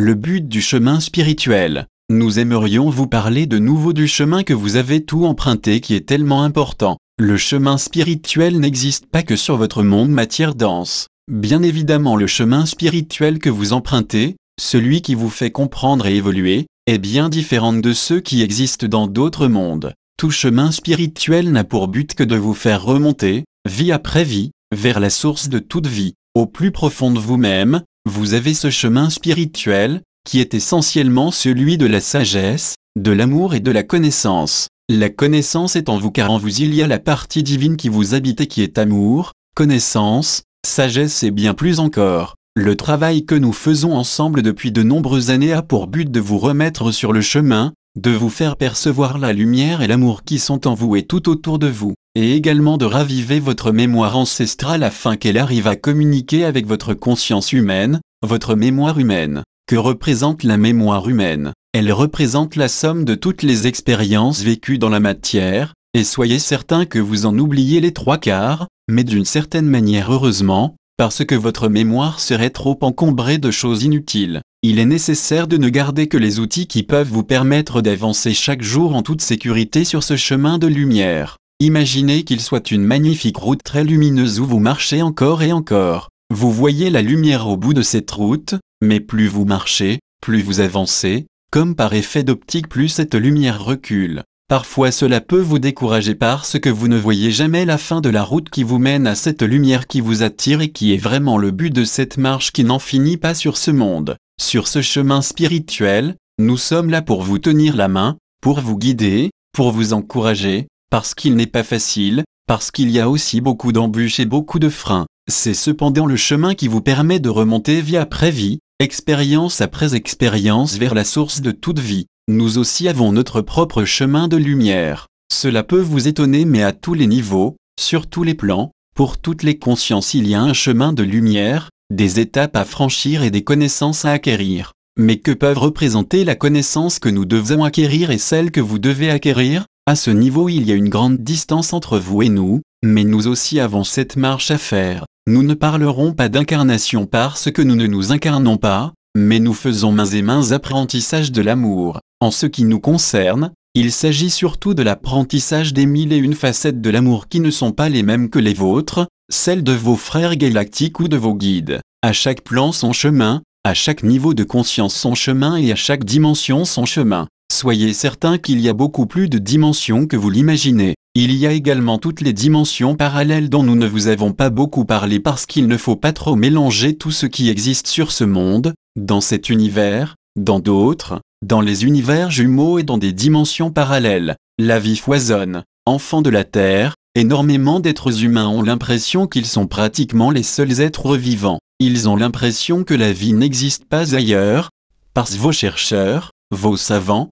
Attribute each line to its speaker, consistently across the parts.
Speaker 1: le but du chemin spirituel. Nous aimerions vous parler de nouveau du chemin que vous avez tout emprunté qui est tellement important. Le chemin spirituel n'existe pas que sur votre monde matière dense. Bien évidemment le chemin spirituel que vous empruntez, celui qui vous fait comprendre et évoluer, est bien différent de ceux qui existent dans d'autres mondes. Tout chemin spirituel n'a pour but que de vous faire remonter, vie après vie, vers la source de toute vie. Au plus profond de vous-même, vous avez ce chemin spirituel, qui est essentiellement celui de la sagesse, de l'amour et de la connaissance. La connaissance est en vous car en vous il y a la partie divine qui vous habite et qui est amour, connaissance, sagesse et bien plus encore. Le travail que nous faisons ensemble depuis de nombreuses années a pour but de vous remettre sur le chemin, de vous faire percevoir la lumière et l'amour qui sont en vous et tout autour de vous, et également de raviver votre mémoire ancestrale afin qu'elle arrive à communiquer avec votre conscience humaine, votre mémoire humaine. Que représente la mémoire humaine? Elle représente la somme de toutes les expériences vécues dans la matière, et soyez certains que vous en oubliez les 3/4, mais d'une certaine manière heureusement, parce que votre mémoire serait trop encombrée de choses inutiles. Il est nécessaire de ne garder que les outils qui peuvent vous permettre d'avancer chaque jour en toute sécurité sur ce chemin de lumière. Imaginez qu'il soit une magnifique route très lumineuse où vous marchez encore et encore. Vous voyez la lumière au bout de cette route, mais plus vous marchez, plus vous avancez, comme par effet d'optique plus cette lumière recule. Parfois cela peut vous décourager parce que vous ne voyez jamais la fin de la route qui vous mène à cette lumière qui vous attire et qui est vraiment le but de cette marche qui n'en finit pas sur ce monde. Sur ce chemin spirituel, nous sommes là pour vous tenir la main, pour vous guider, pour vous encourager, parce qu'il n'est pas facile, parce qu'il y a aussi beaucoup d'embûches et beaucoup de freins. C'est cependant le chemin qui vous permet de remonter vie après vie, expérience après expérience vers la source de toute vie. Nous aussi avons notre propre chemin de lumière. Cela peut vous étonner mais à tous les niveaux, sur tous les plans, pour toutes les consciences il y a un chemin de lumière, des étapes à franchir et des connaissances à acquérir. Mais que peuvent représenter la connaissance que nous devons acquérir et celle que vous devez acquérir? À ce niveau il y a une grande distance entre vous et nous, mais nous aussi avons cette marche à faire. Nous ne parlerons pas d'incarnation parce que nous ne nous incarnons pas, mais nous faisons mains et mains apprentissage de l'amour. En ce qui nous concerne, il s'agit surtout de l'apprentissage des 1001 facettes de l'amour qui ne sont pas les mêmes que les vôtres, celles de vos frères galactiques ou de vos guides. À chaque plan son chemin, à chaque niveau de conscience son chemin et à chaque dimension son chemin. Soyez certains qu'il y a beaucoup plus de dimensions que vous l'imaginez. Il y a également toutes les dimensions parallèles dont nous ne vous avons pas beaucoup parlé parce qu'il ne faut pas trop mélanger tout ce qui existe sur ce monde, dans cet univers, dans d'autres, dans les univers jumeaux et dans des dimensions parallèles. La vie foisonne. Enfants de la Terre, énormément d'êtres humains ont l'impression qu'ils sont pratiquement les seuls êtres vivants. Ils ont l'impression que la vie n'existe pas ailleurs, parce que vos chercheurs, vos savants,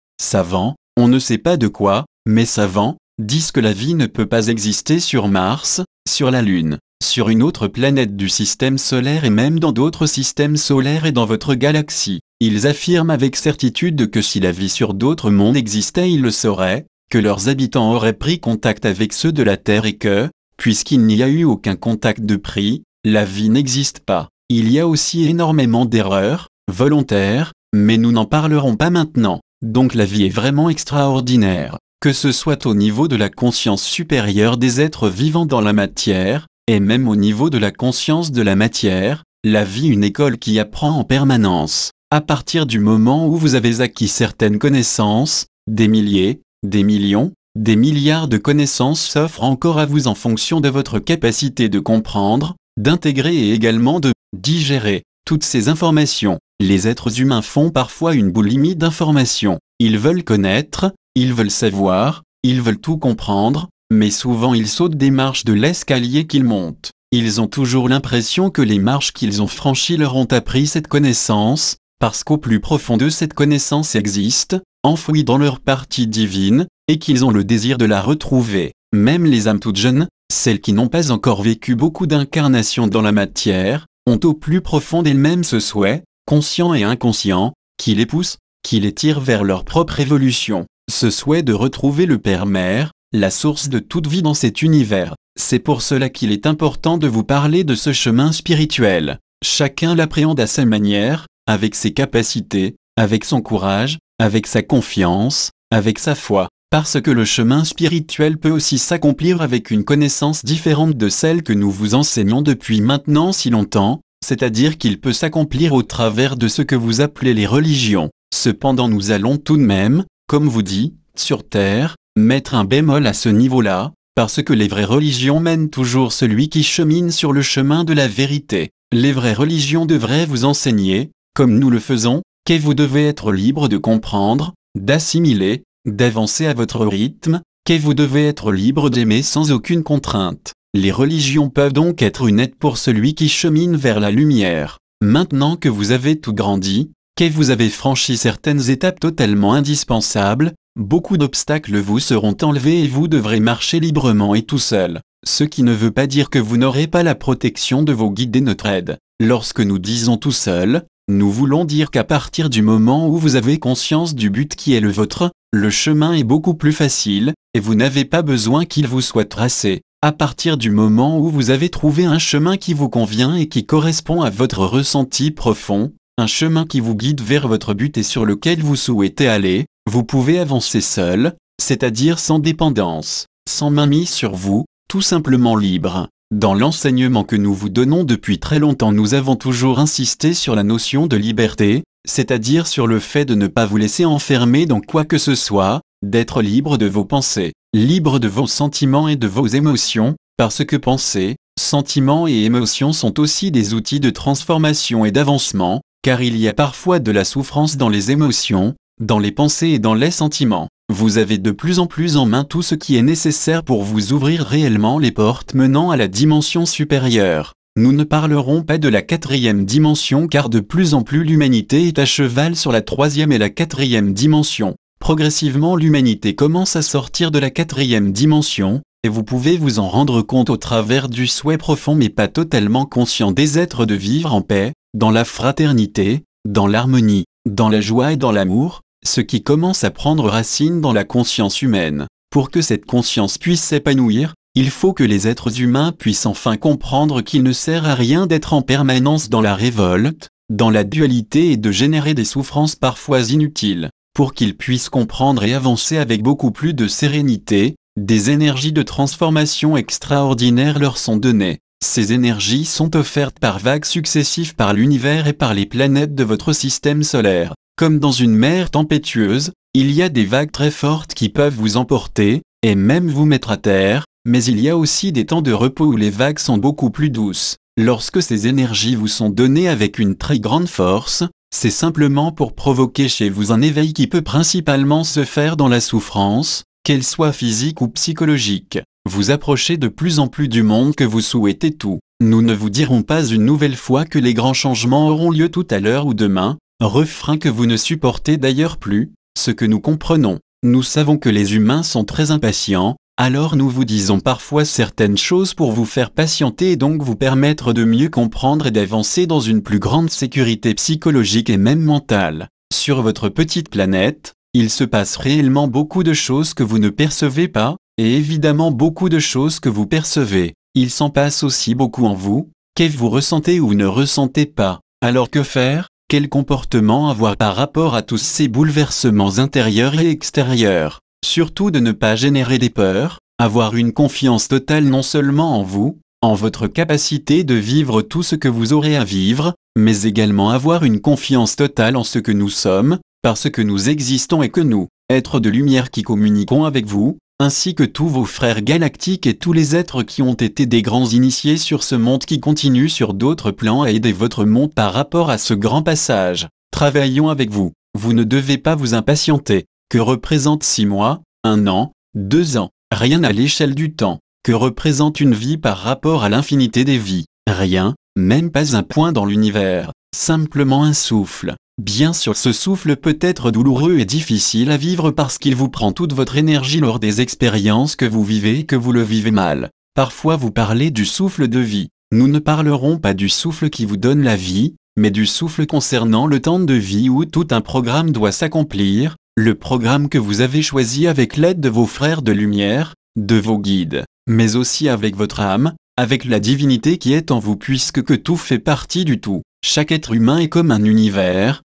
Speaker 1: on ne sait pas de quoi, mais savants, disent que la vie ne peut pas exister sur Mars, sur la Lune, sur une autre planète du système solaire et même dans d'autres systèmes solaires et dans votre galaxie. Ils affirment avec certitude que si la vie sur d'autres mondes existait ils le sauraient, que leurs habitants auraient pris contact avec ceux de la Terre et que, puisqu'il n'y a eu aucun contact de pris, la vie n'existe pas. Il y a aussi énormément d'erreurs, volontaires, mais nous n'en parlerons pas maintenant. Donc la vie est vraiment extraordinaire. Que ce soit au niveau de la conscience supérieure des êtres vivants dans la matière, et même au niveau de la conscience de la matière, la vie est une école qui apprend en permanence. À partir du moment où vous avez acquis certaines connaissances, des milliers, des millions, des milliards de connaissances s'offrent encore à vous en fonction de votre capacité de comprendre, d'intégrer et également de digérer toutes ces informations. Les êtres humains font parfois une boulimie d'informations. Ils veulent connaître, ils veulent savoir, ils veulent tout comprendre, mais souvent ils sautent des marches de l'escalier qu'ils montent. Ils ont toujours l'impression que les marches qu'ils ont franchies leur ont appris cette connaissance, parce qu'au plus profond d'eux cette connaissance existe, enfouie dans leur partie divine, et qu'ils ont le désir de la retrouver. Même les âmes toutes jeunes, celles qui n'ont pas encore vécu beaucoup d'incarnations dans la matière, ont au plus profond d'elles-mêmes ce souhait, conscient et inconscient, qui les pousse, qui les tire vers leur propre évolution. Ce souhait de retrouver le Père-Mère, la source de toute vie dans cet univers. C'est pour cela qu'il est important de vous parler de ce chemin spirituel. Chacun l'appréhende à sa manière, avec ses capacités, avec son courage, avec sa confiance, avec sa foi. Parce que le chemin spirituel peut aussi s'accomplir avec une connaissance différente de celle que nous vous enseignons depuis maintenant si longtemps, c'est-à-dire qu'il peut s'accomplir au travers de ce que vous appelez les religions. Cependant nous allons tout de même, comme vous dit, sur terre, mettre un bémol à ce niveau-là, parce que les vraies religions mènent toujours celui qui chemine sur le chemin de la vérité. Les vraies religions devraient vous enseigner, comme nous le faisons, que vous devez être libre de comprendre, d'assimiler, d'avancer à votre rythme, que vous devez être libre d'aimer sans aucune contrainte. Les religions peuvent donc être une aide pour celui qui chemine vers la lumière. Maintenant que vous avez tout grandi, que vous avez franchi certaines étapes totalement indispensables, beaucoup d'obstacles vous seront enlevés et vous devrez marcher librement et tout seul. Ce qui ne veut pas dire que vous n'aurez pas la protection de vos guides et notre aide. Lorsque nous disons tout seul, nous voulons dire qu'à partir du moment où vous avez conscience du but qui est le vôtre, le chemin est beaucoup plus facile, et vous n'avez pas besoin qu'il vous soit tracé. À partir du moment où vous avez trouvé un chemin qui vous convient et qui correspond à votre ressenti profond, un chemin qui vous guide vers votre but et sur lequel vous souhaitez aller, vous pouvez avancer seul, c'est-à-dire sans dépendance, sans mainmise sur vous, tout simplement libre. Dans l'enseignement que nous vous donnons depuis très longtemps, nous avons toujours insisté sur la notion de liberté, c'est-à-dire sur le fait de ne pas vous laisser enfermer dans quoi que ce soit, d'être libre de vos pensées, libre de vos sentiments et de vos émotions, parce que pensées, sentiments et émotions sont aussi des outils de transformation et d'avancement, car il y a parfois de la souffrance dans les émotions, dans les pensées et dans les sentiments. Vous avez de plus en plus en main tout ce qui est nécessaire pour vous ouvrir réellement les portes menant à la dimension supérieure. Nous ne parlerons pas de la 4e dimension car de plus en plus l'humanité est à cheval sur la 3e et la 4e dimension. Progressivement l'humanité commence à sortir de la 4e dimension, et vous pouvez vous en rendre compte au travers du souhait profond mais pas totalement conscient des êtres de vivre en paix, dans la fraternité, dans l'harmonie, dans la joie et dans l'amour, ce qui commence à prendre racine dans la conscience humaine. Pour que cette conscience puisse s'épanouir, il faut que les êtres humains puissent enfin comprendre qu'il ne sert à rien d'être en permanence dans la révolte, dans la dualité et de générer des souffrances parfois inutiles. Pour qu'ils puissent comprendre et avancer avec beaucoup plus de sérénité, des énergies de transformation extraordinaires leur sont données. Ces énergies sont offertes par vagues successives par l'univers et par les planètes de votre système solaire. Comme dans une mer tempétueuse, il y a des vagues très fortes qui peuvent vous emporter, et même vous mettre à terre, mais il y a aussi des temps de repos où les vagues sont beaucoup plus douces. Lorsque ces énergies vous sont données avec une très grande force, c'est simplement pour provoquer chez vous un éveil qui peut principalement se faire dans la souffrance, qu'elle soit physique ou psychologique. Vous approchez de plus en plus du monde que vous souhaitez tout. Nous ne vous dirons pas une nouvelle fois que les grands changements auront lieu tout à l'heure ou demain, refrain que vous ne supportez d'ailleurs plus, ce que nous comprenons. Nous savons que les humains sont très impatients, alors nous vous disons parfois certaines choses pour vous faire patienter et donc vous permettre de mieux comprendre et d'avancer dans une plus grande sécurité psychologique et même mentale. Sur votre petite planète, il se passe réellement beaucoup de choses que vous ne percevez pas, et évidemment beaucoup de choses que vous percevez. Il s'en passe aussi beaucoup en vous, que vous ressentez ou ne ressentez pas. Alors que faire ? Quel comportement avoir par rapport à tous ces bouleversements intérieurs et extérieurs ? Surtout de ne pas générer des peurs, avoir une confiance totale non seulement en vous, en votre capacité de vivre tout ce que vous aurez à vivre, mais également avoir une confiance totale en ce que nous sommes, parce que nous existons et que nous, êtres de lumière qui communiquons avec vous, ainsi que tous vos frères galactiques et tous les êtres qui ont été des grands initiés sur ce monde qui continue sur d'autres plans à aider votre monde par rapport à ce grand passage. Travaillons avec vous. Vous ne devez pas vous impatienter. Que représente 6 mois, 1 an, 2 ans? Rien à l'échelle du temps. Que représente une vie par rapport à l'infinité des vies? Rien, même pas un point dans l'univers. Simplement un souffle. Bien sûr, ce souffle peut être douloureux et difficile à vivre parce qu'il vous prend toute votre énergie lors des expériences que vous vivez et que vous le vivez mal. Parfois vous parlez du souffle de vie. Nous ne parlerons pas du souffle qui vous donne la vie, mais du souffle concernant le temps de vie où tout un programme doit s'accomplir, le programme que vous avez choisi avec l'aide de vos frères de lumière, de vos guides, mais aussi avec votre âme, avec la divinité qui est en vous puisque que tout fait partie du tout. Chaque être humain est comme un univers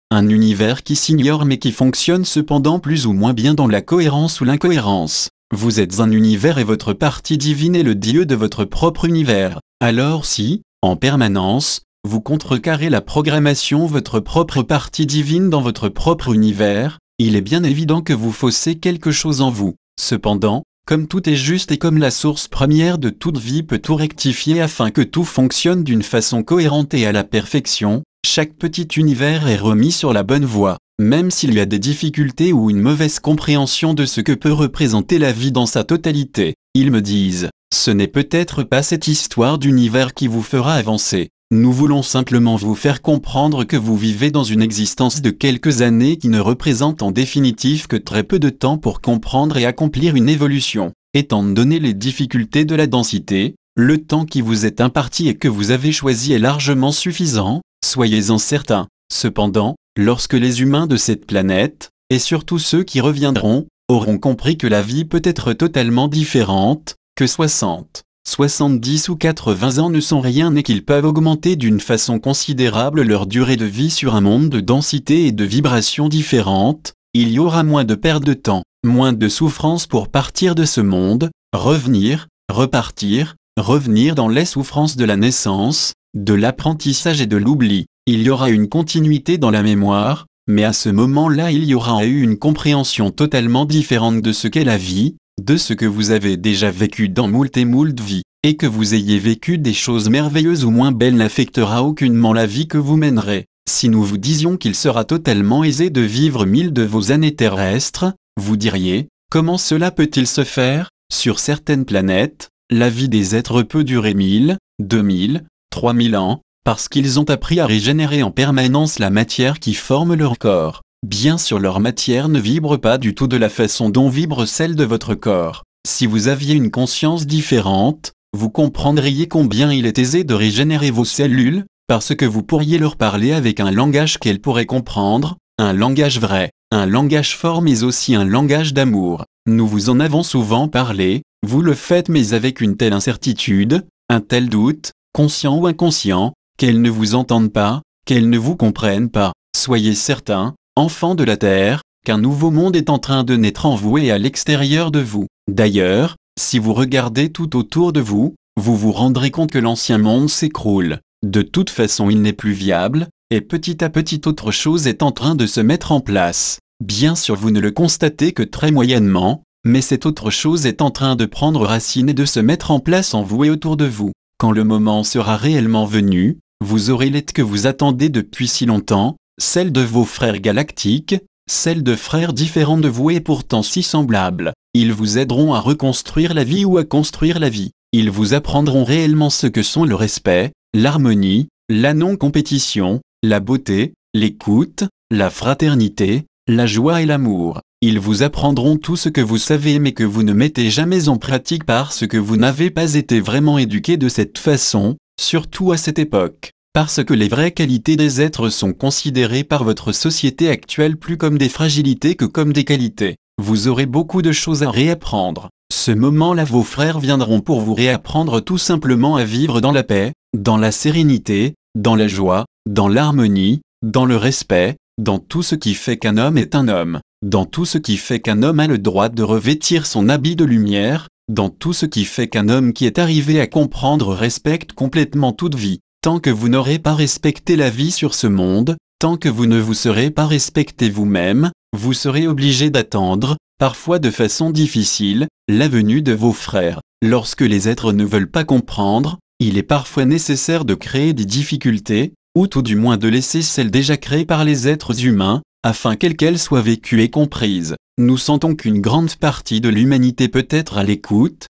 Speaker 1: qui s'ignore mais qui fonctionne cependant plus ou moins bien dans la cohérence ou l'incohérence. Vous êtes un univers et votre partie divine est le Dieu de votre propre univers. Alors si, en permanence, vous contrecarrez la programmation votre propre partie divine dans votre propre univers, il est bien évident que vous faussez quelque chose en vous. Cependant, comme tout est juste et comme la source première de toute vie peut tout rectifier afin que tout fonctionne d'une façon cohérente et à la perfection, chaque petit univers est remis sur la bonne voie. Même s'il y a des difficultés ou une mauvaise compréhension de ce que peut représenter la vie dans sa totalité, ils me disent, ce n'est peut-être pas cette histoire d'univers qui vous fera avancer. Nous voulons simplement vous faire comprendre que vous vivez dans une existence de quelques années qui ne représente en définitive que très peu de temps pour comprendre et accomplir une évolution. Étant donné les difficultés de la densité, le temps qui vous est imparti et que vous avez choisi est largement suffisant, soyez-en certains. Cependant, lorsque les humains de cette planète, et surtout ceux qui reviendront, auront compris que la vie peut être totalement différente, que 60, 70 ou 80 ans ne sont rien et qu'ils peuvent augmenter d'une façon considérable leur durée de vie sur un monde de densité et de vibrations différentes, il y aura moins de perte de temps, moins de souffrance pour partir de ce monde, revenir, repartir, revenir dans les souffrances de la naissance, de l'apprentissage et de l'oubli. Il y aura une continuité dans la mémoire, mais à ce moment-là il y aura eu une compréhension totalement différente de ce qu'est la vie, de ce que vous avez déjà vécu dans moult et moult vies, et que vous ayez vécu des choses merveilleuses ou moins belles n'affectera aucunement la vie que vous mènerez. Si nous vous disions qu'il sera totalement aisé de vivre 1000 de vos années terrestres, vous diriez, comment cela peut-il se faire? Sur certaines planètes, la vie des êtres peut durer 1000, 2000, 3000 ans, parce qu'ils ont appris à régénérer en permanence la matière qui forme leur corps. Bien sûr leur matière ne vibre pas du tout de la façon dont vibre celle de votre corps. Si vous aviez une conscience différente, vous comprendriez combien il est aisé de régénérer vos cellules, parce que vous pourriez leur parler avec un langage qu'elles pourraient comprendre, un langage vrai, un langage fort mais aussi un langage d'amour. Nous vous en avons souvent parlé, vous le faites mais avec une telle incertitude, un tel doute, conscient ou inconscient, qu'elles ne vous entendent pas, qu'elles ne vous comprennent pas. Soyez certains, enfants de la Terre, qu'un nouveau monde est en train de naître en vous et à l'extérieur de vous. D'ailleurs, si vous regardez tout autour de vous, vous vous rendrez compte que l'ancien monde s'écroule. De toute façon il n'est plus viable, et petit à petit autre chose est en train de se mettre en place. Bien sûr vous ne le constatez que très moyennement, mais cette autre chose est en train de prendre racine et de se mettre en place en vous et autour de vous. Quand le moment sera réellement venu, vous aurez l'aide que vous attendez depuis si longtemps, celle de vos frères galactiques, celle de frères différents de vous et pourtant si semblables. Ils vous aideront à reconstruire la vie ou à construire la vie. Ils vous apprendront réellement ce que sont le respect, l'harmonie, la non-compétition, la beauté, l'écoute, la fraternité, la joie et l'amour. Ils vous apprendront tout ce que vous savez mais que vous ne mettez jamais en pratique parce que vous n'avez pas été vraiment éduqué de cette façon, surtout à cette époque. Parce que les vraies qualités des êtres sont considérées par votre société actuelle plus comme des fragilités que comme des qualités. Vous aurez beaucoup de choses à réapprendre. Ce moment-là vos frères viendront pour vous réapprendre tout simplement à vivre dans la paix, dans la sérénité, dans la joie, dans l'harmonie, dans le respect, dans tout ce qui fait qu'un homme est un homme, dans tout ce qui fait qu'un homme a le droit de revêtir son habit de lumière, dans tout ce qui fait qu'un homme qui est arrivé à comprendre respecte complètement toute vie. Tant que vous n'aurez pas respecté la vie sur ce monde, tant que vous ne vous serez pas respecté vous-même, vous serez obligé d'attendre, parfois de façon difficile, la venue de vos frères. Lorsque les êtres ne veulent pas comprendre, il est parfois nécessaire de créer des difficultés, ou tout du moins de laisser celles déjà créées par les êtres humains, afin qu'elles soient vécues et comprises. Nous sentons qu'une grande partie de l'humanité peut être à l'écoute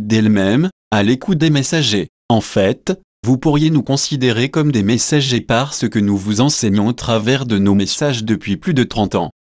Speaker 1: d'elle-même, à l'écoute des messagers. En fait, vous pourriez nous considérer comme des messagers parce que nous vous enseignons au travers de nos messages depuis plus de 30 ans.